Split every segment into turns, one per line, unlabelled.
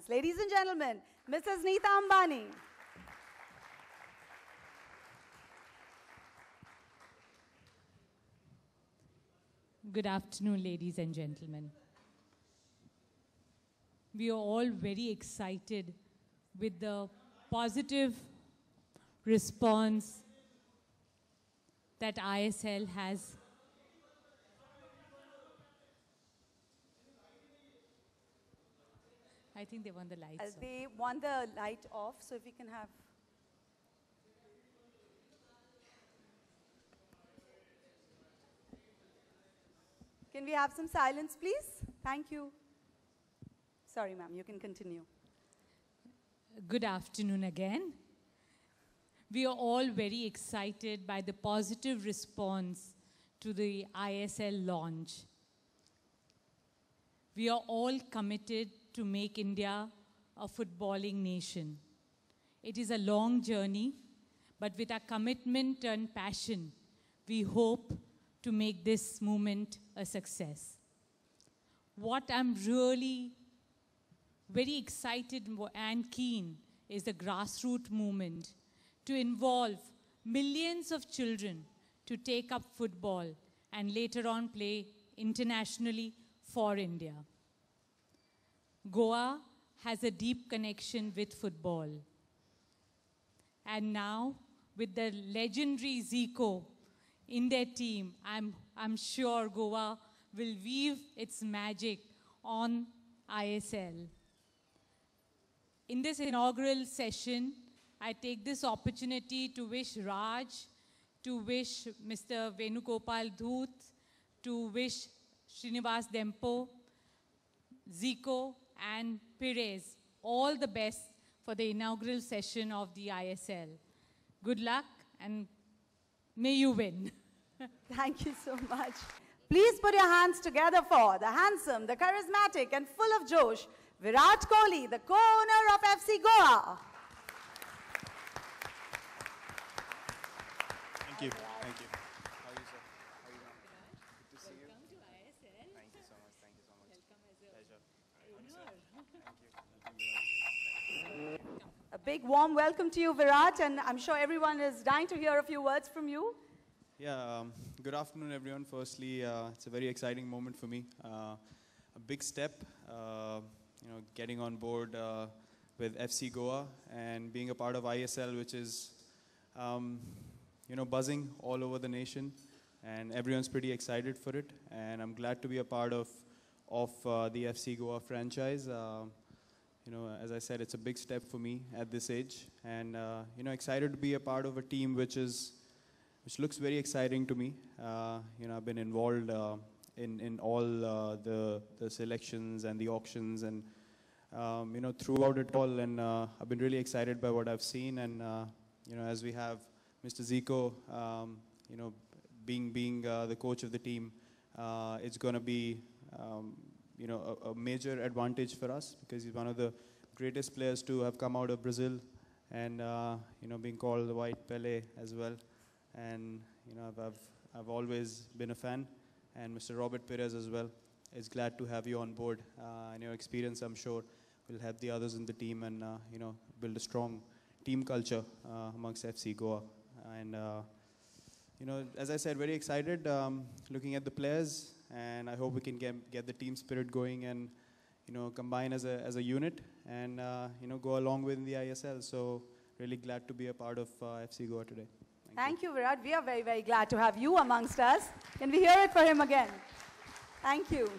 dance. Ladies and gentlemen, Mrs. Neeta Ambani.
Good afternoon, ladies and gentlemen. We are all very excited with the positive response that ISL has. I think they want the lights off.
They want the light off, so if we can have... Can we have some silence, please? Thank you. Sorry, ma'am, you can continue.
Good afternoon again. We are all very excited by the positive response to the ISL launch. We are all committed to make India a footballing nation. It is a long journey, but with our commitment and passion, we hope to make this movement a success. What I'm really very excited and keen is the grassroots movement to involve millions of children to take up football and later on play internationally for India. Goa has a deep connection with football. And now, with the legendary Zico in their team, I'm sure Goa will weave its magic on ISL. In this inaugural session, I take this opportunity to wish Raj, to wish Mr. Venugopal Dhoot, to wish Srinivas Dempo, Zico, and Perez all the best for the inaugural session of the ISL. Good luck and may you win.
Thank you so much. Please put your hands together for the handsome, the charismatic, and full of josh, Virat Kohli, the co-owner of FC Goa.
Thank you. Thank you. How are you, sir? How are you doing? Good to see you.
Welcome to ISL.
Thank you so much. Thank you so much.
Welcome as a
Pleasure.
owner.
Thank you.
A big warm welcome to you, Virat, and I'm sure everyone is dying to hear a few words from you.
Yeah, good afternoon, everyone. Firstly, it's a very exciting moment for me. A big step, getting on board with FC Goa and being a part of ISL, which is, buzzing all over the nation. And everyone's pretty excited for it. And I'm glad to be a part of the FC Goa franchise. As I said, it's a big step for me at this age. And, excited to be a part of a team which looks very exciting to me. I've been involved in all the selections and the auctions and, throughout it all. And I've been really excited by what I've seen. And, as we have Mr. Zico, being the coach of the team, it's going to be, a major advantage for us because he's one of the greatest players to have come out of Brazil and, being called the White Pele as well. And, I've always been a fan, and Mr. Robert Perez as well is glad to have you on board. And your experience, I'm sure, will help the others in the team and, build a strong team culture amongst FC Goa. And, as I said, very excited looking at the players, and I hope we can get the team spirit going and, combine as a unit and, go along with the ISL. So really glad to be a part of FC Goa today.
Thank you, Virat. We are very, very glad to have you amongst us. Can we hear it for him again? Thank you.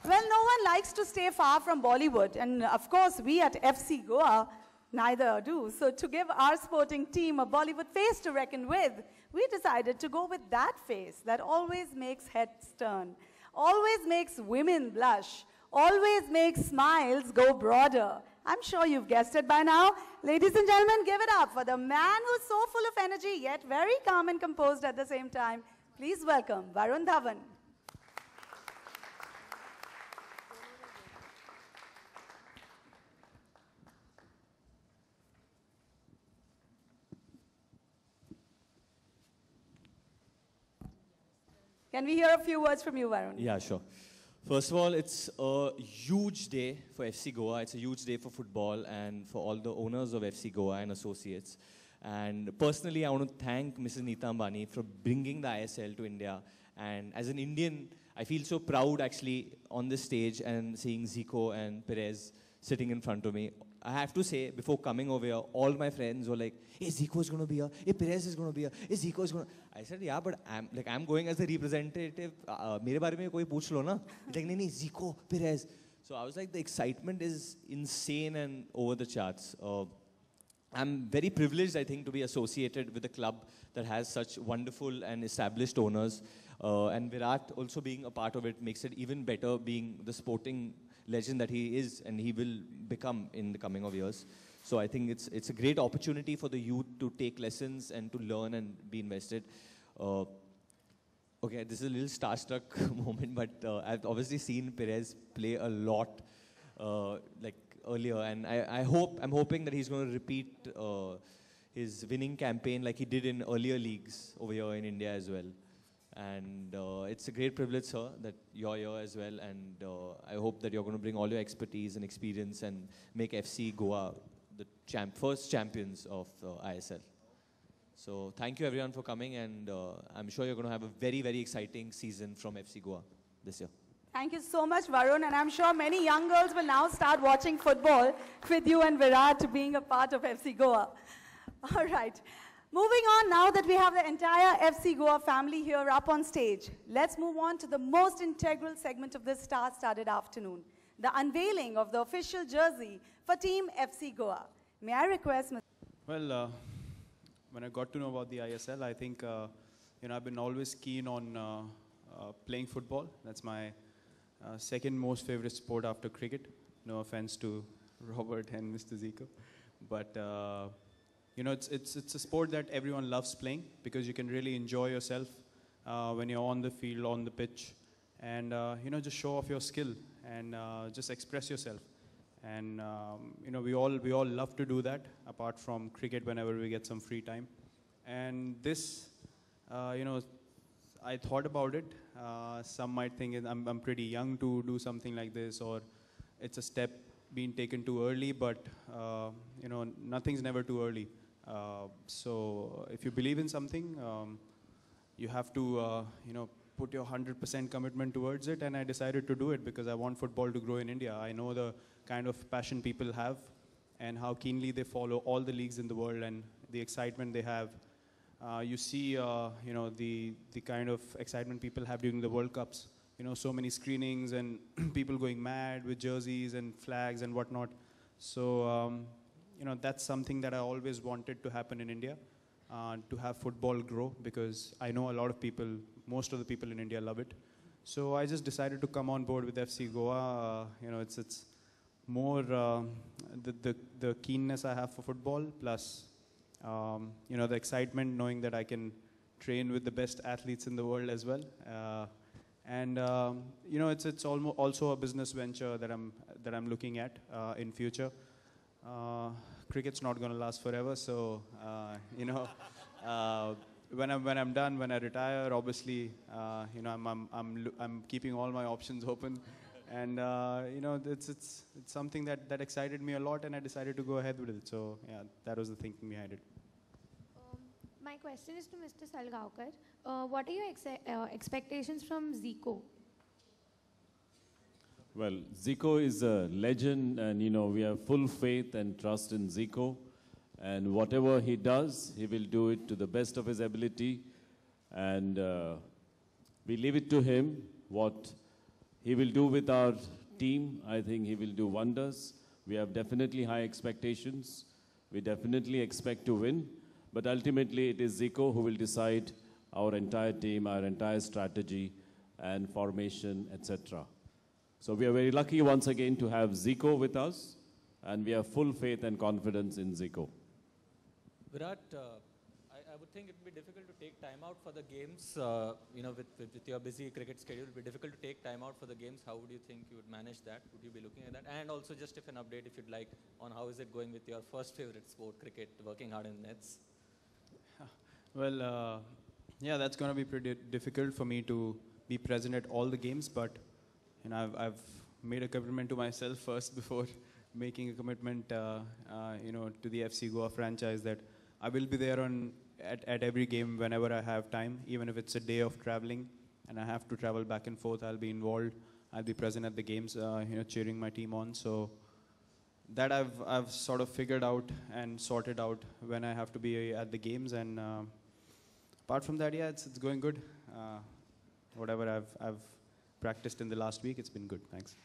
Well, no one likes to stay far from Bollywood. And of course, we at FC Goa neither do. So to give our sporting team a Bollywood face to reckon with, we decided to go with that face that always makes heads turn, always makes women blush, always makes smiles go broader. I'm sure you've guessed it by now. Ladies and gentlemen, give it up for the man who's so full of energy, yet very calm and composed at the same time. Please welcome Varun Dhawan. Can we hear a few words from you, Varun?
Yeah, sure. First of all, it's a huge day for FC Goa. It's a huge day for football and for all the owners of FC Goa and associates. And personally, I want to thank Mrs. Neeta Ambani for bringing the ISL to India. And as an Indian, I feel so proud actually on this stage and seeing Zico and Perez sitting in front of me. I have to say, before coming over here, all my friends were like, hey, Zico is going to be here. Hey, Perez is going to be here. Hey, Zico is going to... I said, yeah, but I'm going as the representative. Mere bare mein koi pooch lo na. It's like, nahi, Zico, Perez. So I was like, the excitement is insane and over the charts. I'm very privileged, I think, to be associated with a club that has such wonderful and established owners. And Virat also being a part of it makes it even better, being the sporting legend that he is and he will become in the coming of years. So I think it's a great opportunity for the youth to take lessons and to learn and be invested. Okay, this is a little starstruck moment, but I've obviously seen Perez play a lot like earlier, and I'm hoping that he's going to repeat his winning campaign like he did in earlier leagues over here in India as well. And it's a great privilege, sir, that you're here as well. And I hope that you're going to bring all your expertise and experience and make FC Goa the first champions of ISL. So thank you everyone for coming, and I'm sure you're going to have a very, very exciting season from FC Goa this year.
Thank you so much, Varun, and I'm sure many young girls will now start watching football with you and Virat being a part of FC Goa. All right. Moving on, now that we have the entire FC Goa family here up on stage, let's move on to the most integral segment of this star-studded afternoon, the unveiling of the official jersey for Team FC Goa. May I request...
Well, when I got to know about the ISL, I think, I've been always keen on playing football. That's my second most favorite sport after cricket. No offense to Robert and Mr. Zico. But... it's a sport that everyone loves playing because you can really enjoy yourself when you're on the field, on the pitch, and just show off your skill and just express yourself. And we all love to do that, apart from cricket whenever we get some free time. And this, I thought about it. Some might think I'm pretty young to do something like this, or it's a step being taken too early, but nothing's never too early. So if you believe in something, you have to, put your 100% commitment towards it. And I decided to do it because I want football to grow in India. I know the kind of passion people have and how keenly they follow all the leagues in the world and the excitement they have. You see, the kind of excitement people have during the World Cups. So many screenings and people going mad with jerseys and flags and whatnot. So, that's something that I always wanted to happen in India, to have football grow, because I know a lot of people, most of the people in India love it. So I just decided to come on board with FC Goa. It's more the keenness I have for football, plus, the excitement knowing that I can train with the best athletes in the world as well. It's almost also a business venture that I'm looking at in future. Cricket's not going to last forever, so when I'm done, when I retire, obviously, I'm keeping all my options open, and it's something that excited me a lot, and I decided to go ahead with it. So yeah, that was the thinking behind it.
My question is to Mr. Salgaonkar. What are your expectations from Zico?
Well, Zico is a legend, and we have full faith and trust in Zico. And whatever he does, he will do it to the best of his ability. And we leave it to him what he will do with our team. I think he will do wonders. We have definitely high expectations. We definitely expect to win. But ultimately, it is Zico who will decide our entire team, our entire strategy and formation, etc. So we are very lucky once again to have Zico with us, and we have full faith and confidence in Zico.
Virat, I would think it would be difficult to take time out for the games. With your busy cricket schedule, it would be difficult to take time out for the games. How would you think you would manage that? Would you be looking at that? And also just if an update, if you'd like, on how is it going with your first favorite sport, cricket, working hard in nets?
Well, yeah, that's going to be pretty difficult for me to be present at all the games, but you know, I've made a commitment to myself first before making a commitment, you know, to the FC Goa franchise that I will be there at every game whenever I have time, even if it's a day of traveling and I have to travel back and forth. I'll be involved. I'll be present at the games, you know, cheering my team on. So that I've sort of figured out and sorted out when I have to be at the games. And apart from that, yeah, it's going good. Whatever I've practiced in the last week, it's been good. Thanks.